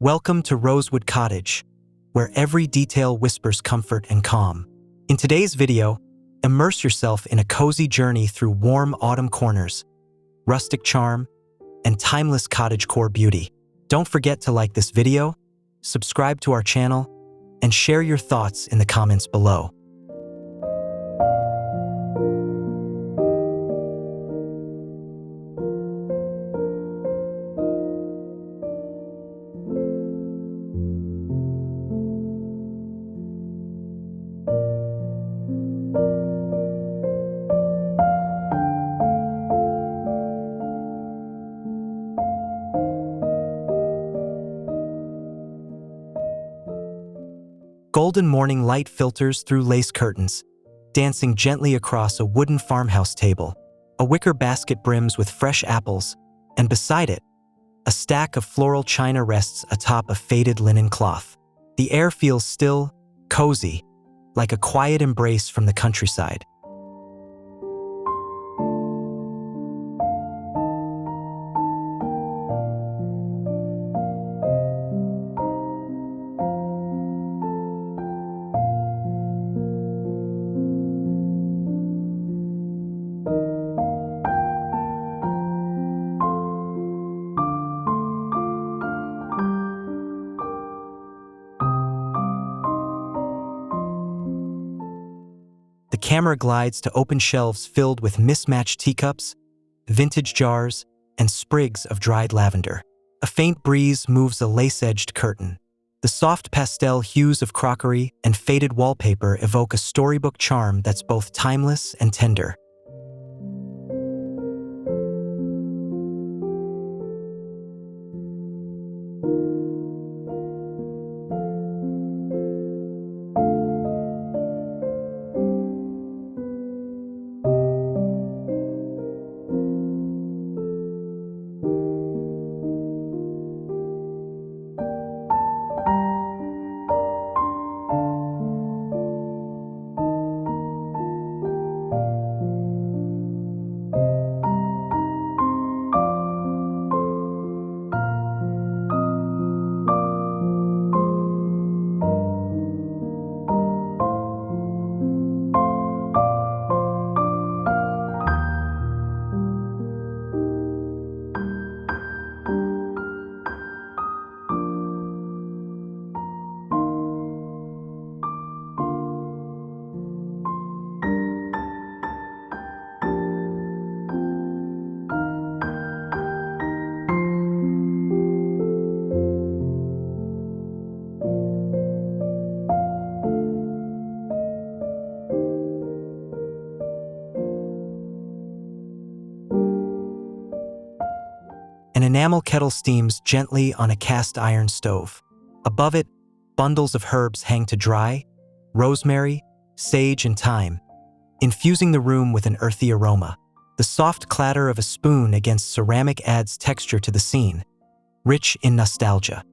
Welcome to Rosewood Cottage, where every detail whispers comfort and calm. In today's video, immerse yourself in a cozy journey through warm autumn corners, rustic charm, and timeless cottagecore beauty. Don't forget to like this video, subscribe to our channel, and share your thoughts in the comments below. Golden morning light filters through lace curtains, dancing gently across a wooden farmhouse table. A wicker basket brims with fresh apples, and beside it, a stack of floral china rests atop a faded linen cloth. The air feels still, cozy, like a quiet embrace from the countryside. The camera glides to open shelves filled with mismatched teacups, vintage jars, and sprigs of dried lavender. A faint breeze moves a lace-edged curtain. The soft pastel hues of crockery and faded wallpaper evoke a storybook charm that's both timeless and tender. An enamel kettle steams gently on a cast iron stove. Above it, bundles of herbs hang to dry, rosemary, sage, and thyme, infusing the room with an earthy aroma. The soft clatter of a spoon against ceramic adds texture to the scene, rich in nostalgia.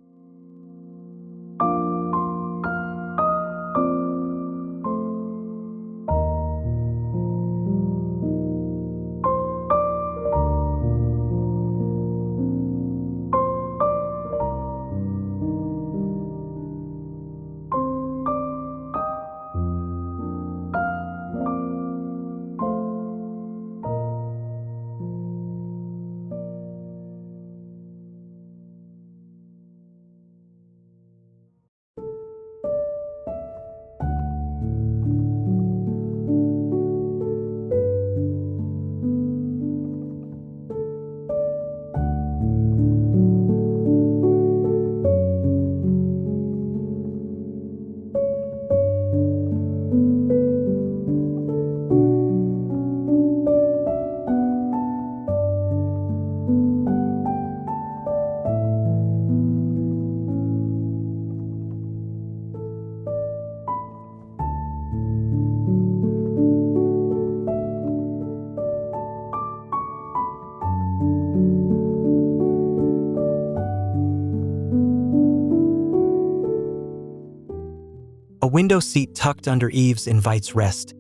A window seat tucked under eaves invites rest,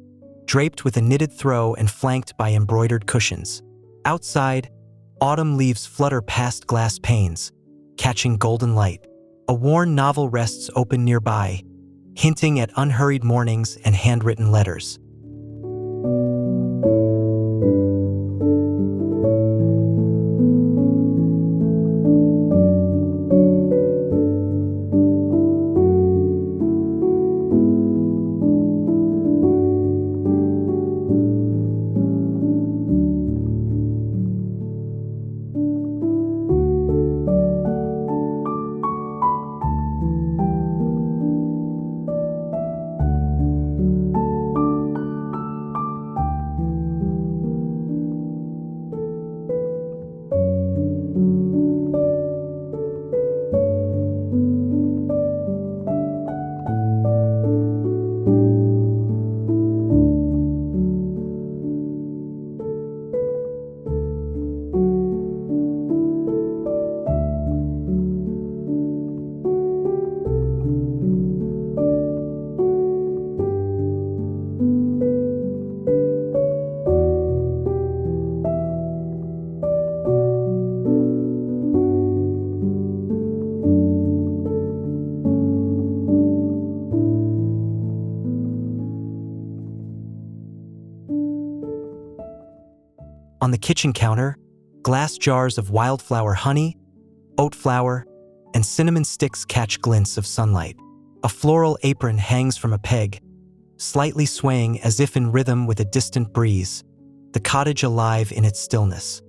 draped with a knitted throw and flanked by embroidered cushions. Outside, autumn leaves flutter past glass panes, catching golden light. A worn novel rests open nearby, hinting at unhurried mornings and handwritten letters. On the kitchen counter, glass jars of wildflower honey, oat flour, and cinnamon sticks catch glints of sunlight. A floral apron hangs from a peg, slightly swaying as if in rhythm with a distant breeze, the cottage alive in its stillness.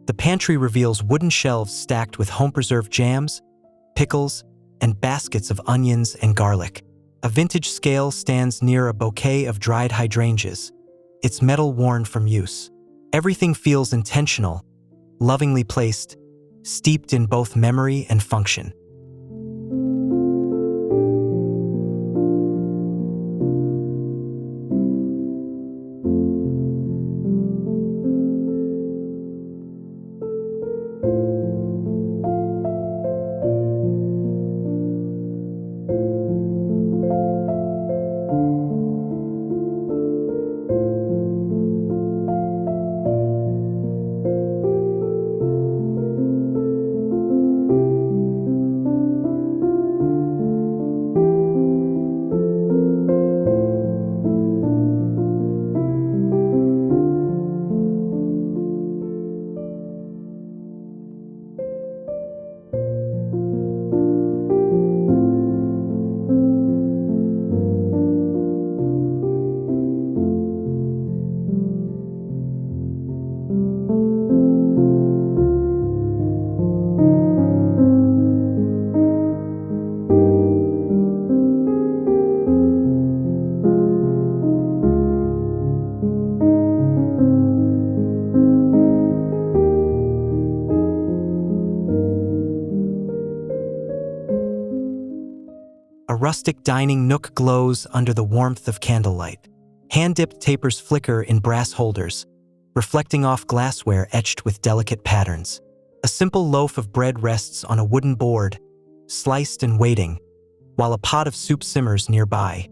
The pantry reveals wooden shelves stacked with home-preserved jams, pickles, and baskets of onions and garlic. A vintage scale stands near a bouquet of dried hydrangeas, its metal worn from use. Everything feels intentional, lovingly placed, steeped in both memory and function. A rustic dining nook glows under the warmth of candlelight. Hand-dipped tapers flicker in brass holders, reflecting off glassware etched with delicate patterns. A simple loaf of bread rests on a wooden board, sliced and waiting, while a pot of soup simmers nearby.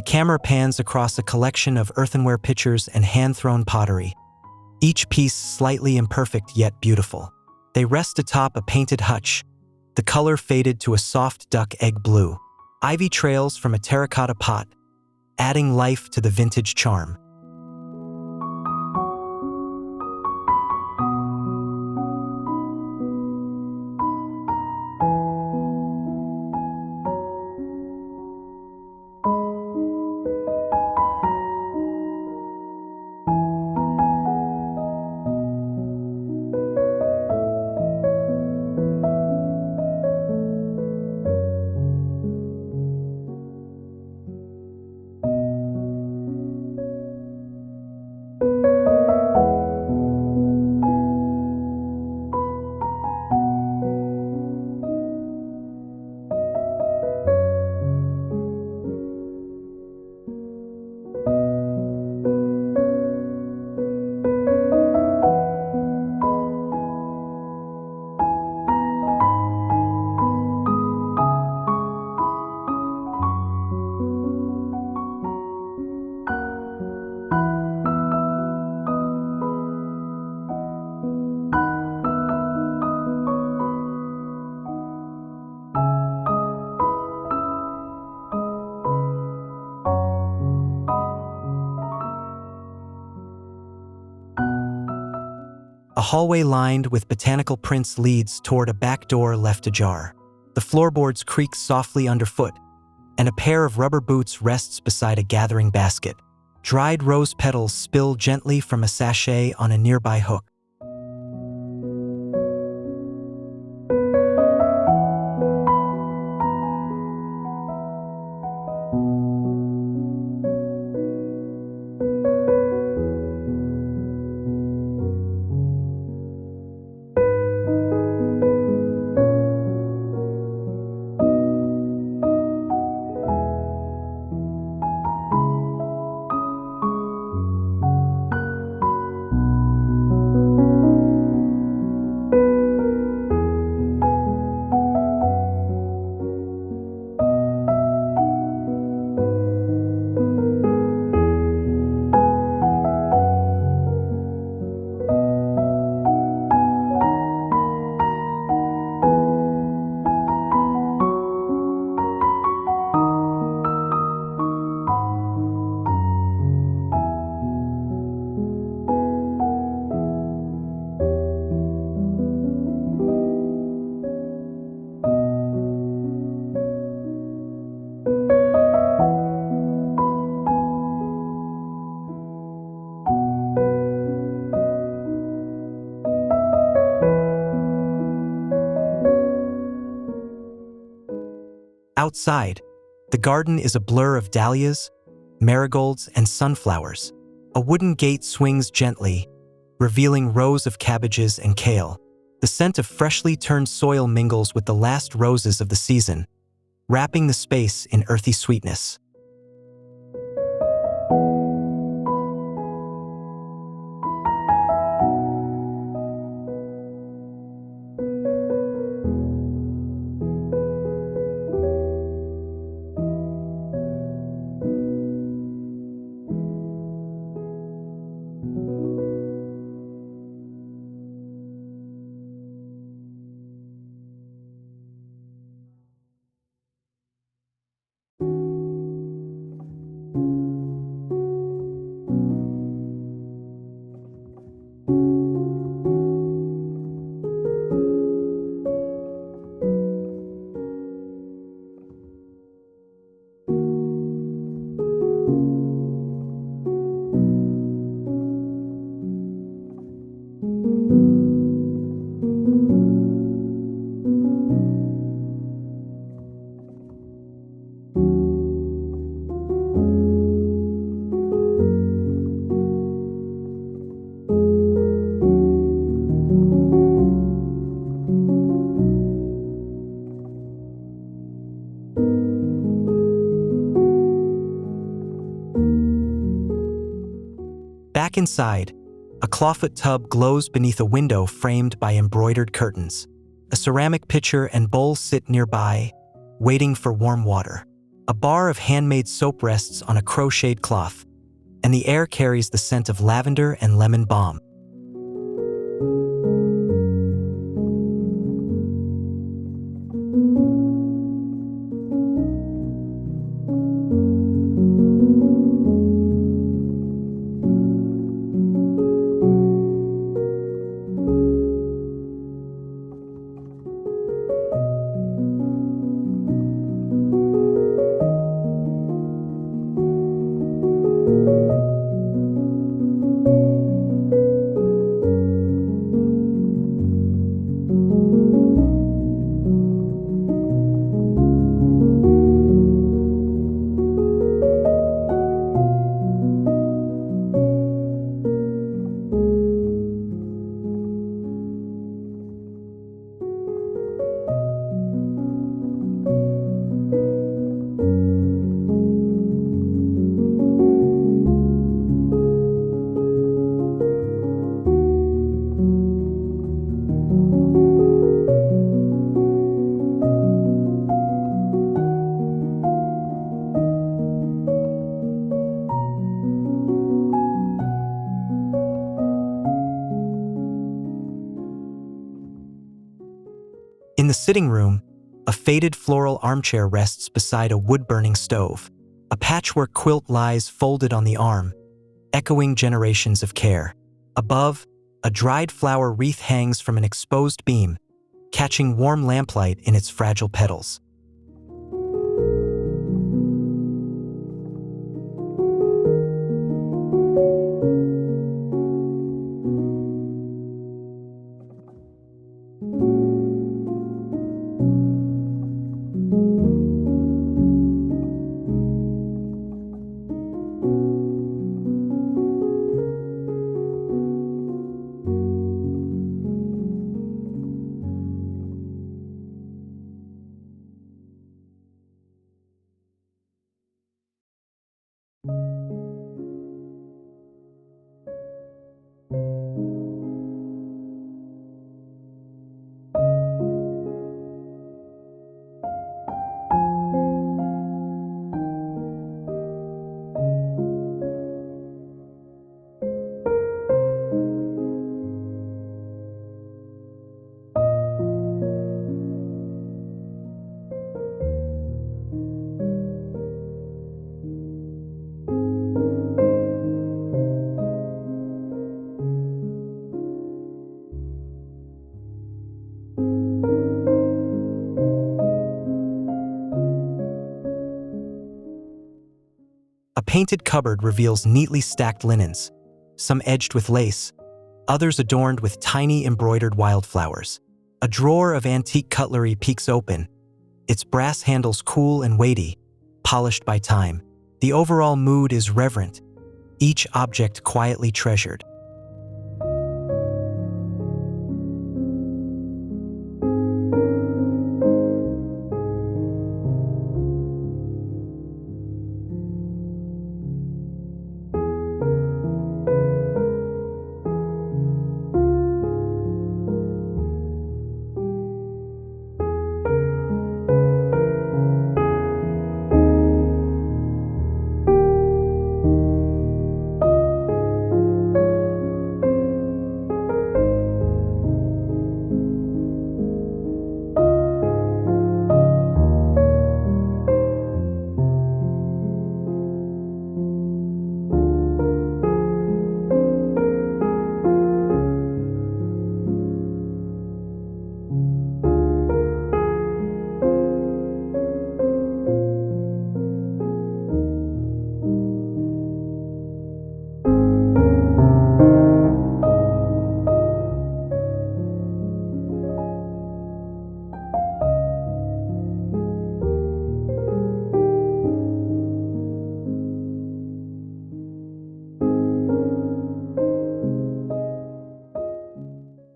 camera pans across a collection of earthenware pitchers and hand-thrown pottery, each piece slightly imperfect yet beautiful. They rest atop a painted hutch, the color faded to a soft duck egg blue. Ivy trails from a terracotta pot, adding life to the vintage charm. A hallway lined with botanical prints leads toward a back door left ajar. The floorboards creak softly underfoot, and a pair of rubber boots rests beside a gathering basket. Dried rose petals spill gently from a sachet on a nearby hook. Outside, the garden is a blur of dahlias, marigolds, and sunflowers. A wooden gate swings gently, revealing rows of cabbages and kale. The scent of freshly turned soil mingles with the last roses of the season, wrapping the space in earthy sweetness. Back inside, a clawfoot tub glows beneath a window framed by embroidered curtains. A ceramic pitcher and bowl sit nearby, waiting for warm water. A bar of handmade soap rests on a crocheted cloth, and the air carries the scent of lavender and lemon balm. In the sitting room, a faded floral armchair rests beside a wood-burning stove. A patchwork quilt lies folded on the arm, echoing generations of care. Above, a dried flower wreath hangs from an exposed beam, catching warm lamplight in its fragile petals. A painted cupboard reveals neatly stacked linens, some edged with lace, others adorned with tiny embroidered wildflowers. A drawer of antique cutlery peeks open, its brass handles cool and weighty, polished by time. The overall mood is reverent, each object quietly treasured.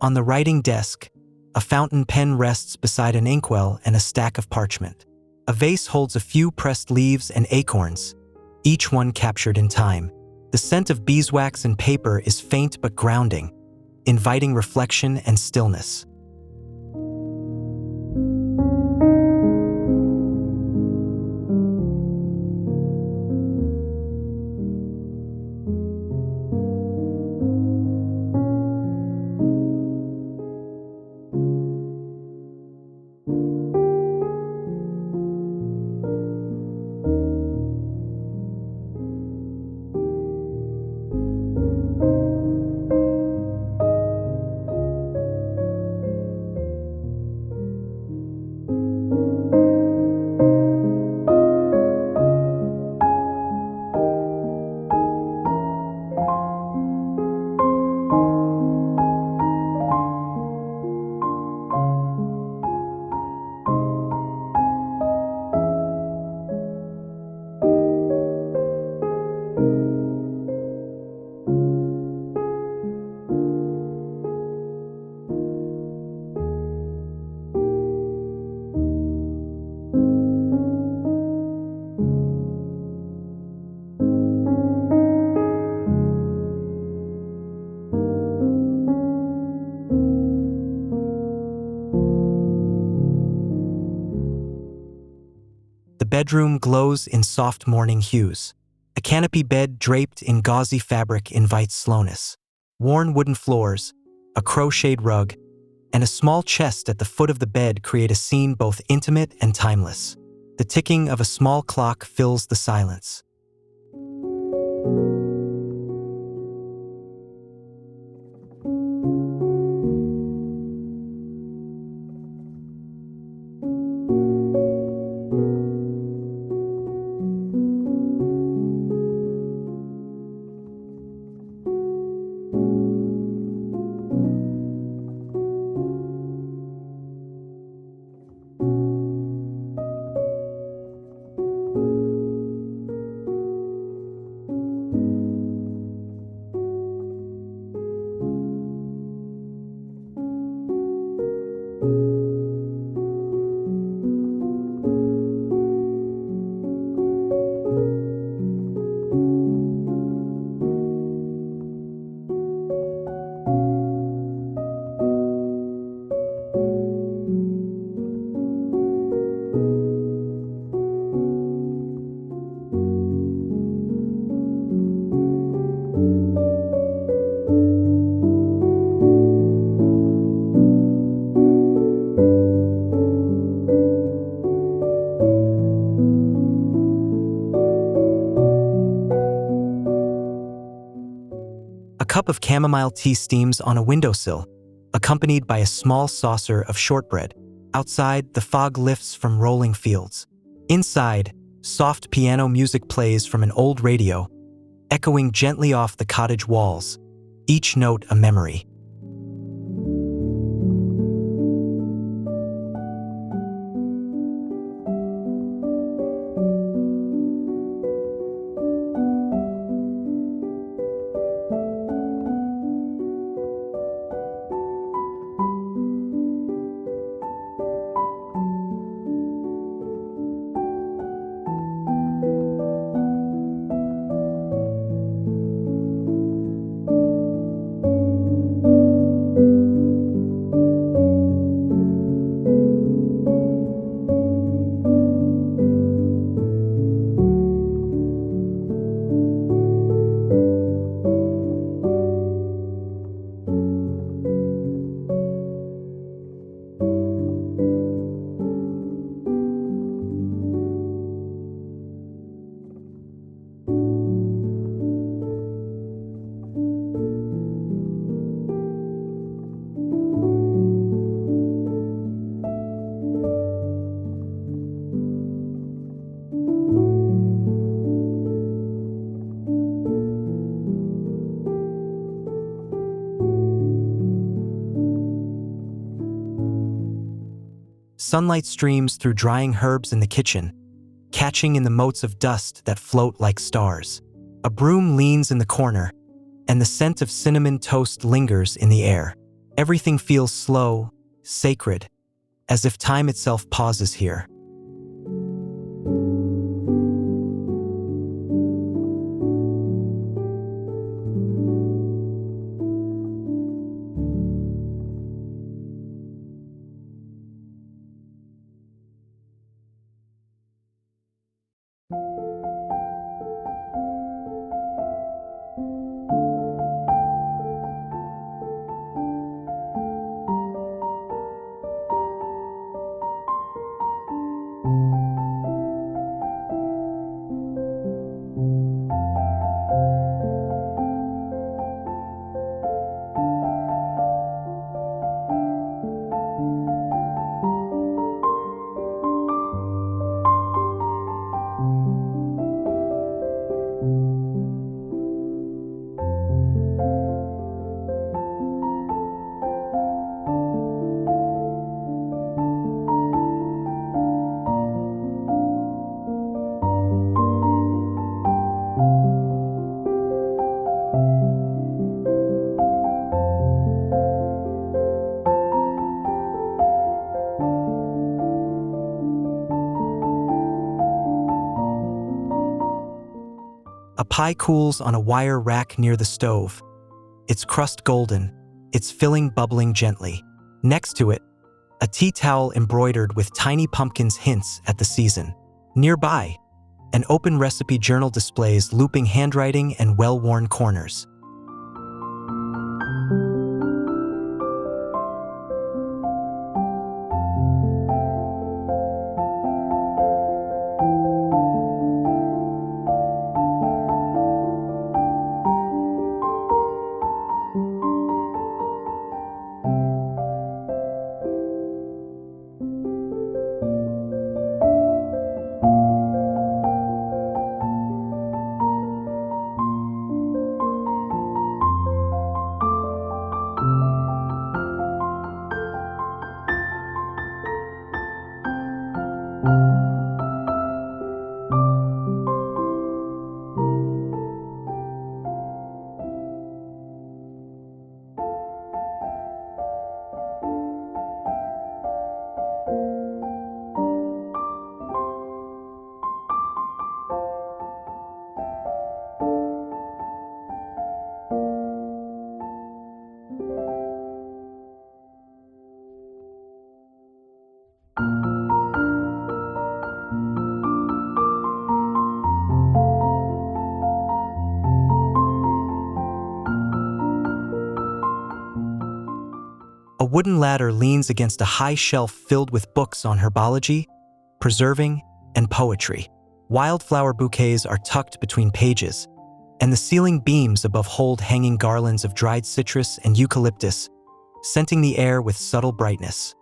On the writing desk, a fountain pen rests beside an inkwell and a stack of parchment. A vase holds a few pressed leaves and acorns, each one captured in time. The scent of beeswax and paper is faint but grounding, inviting reflection and stillness. bedroom glows in soft morning hues. A canopy bed draped in gauzy fabric invites slowness. Worn wooden floors, a crocheted rug, and a small chest at the foot of the bed create a scene both intimate and timeless. The ticking of a small clock fills the silence. A cup of chamomile tea steams on a windowsill, accompanied by a small saucer of shortbread. Outside, the fog lifts from rolling fields. Inside, soft piano music plays from an old radio, echoing gently off the cottage walls, each note a memory. Sunlight streams through drying herbs in the kitchen, catching in the motes of dust that float like stars. A broom leans in the corner, and the scent of cinnamon toast lingers in the air. Everything feels slow, sacred, as if time itself pauses here. A pie cools on a wire rack near the stove, its crust golden, its filling bubbling gently. Next to it, a tea towel embroidered with tiny pumpkins hints at the season. Nearby, an open recipe journal displays looping handwriting and well-worn corners. A wooden ladder leans against a high shelf filled with books on herbology, preserving, and poetry. Wildflower bouquets are tucked between pages, and the ceiling beams above hold hanging garlands of dried citrus and eucalyptus, scenting the air with subtle brightness.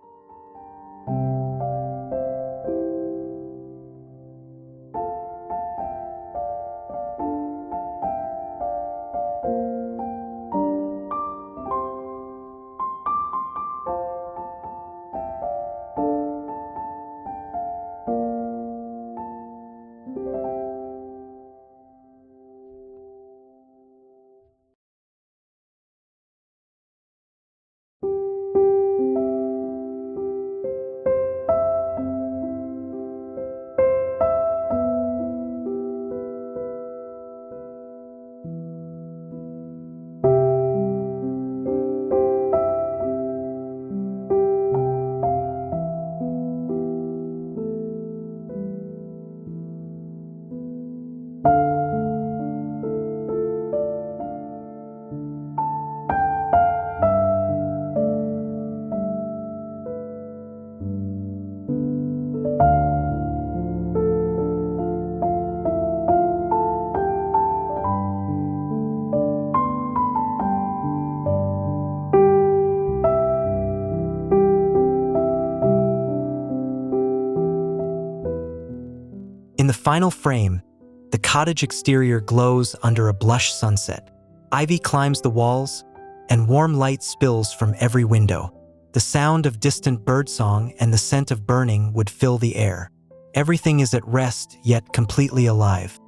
In the final frame, the cottage exterior glows under a blush sunset. Ivy climbs the walls, and warm light spills from every window. The sound of distant birdsong and the scent of burning wood fill the air. Everything is at rest, yet completely alive.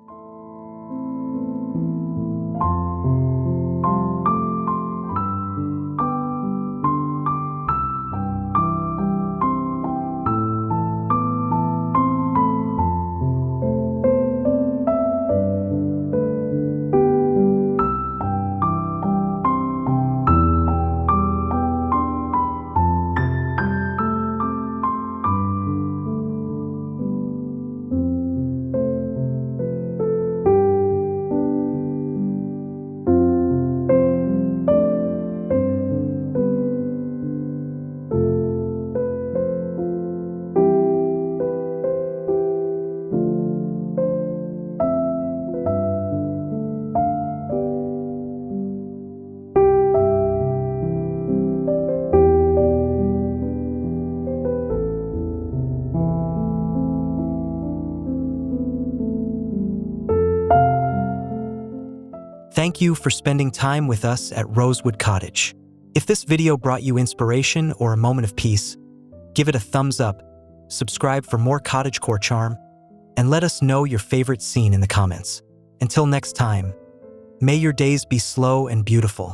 Thank you for spending time with us at Rosewood Cottage. If this video brought you inspiration or a moment of peace, give it a thumbs up, subscribe for more cottagecore charm, and let us know your favorite scene in the comments. Until next time, may your days be slow and beautiful.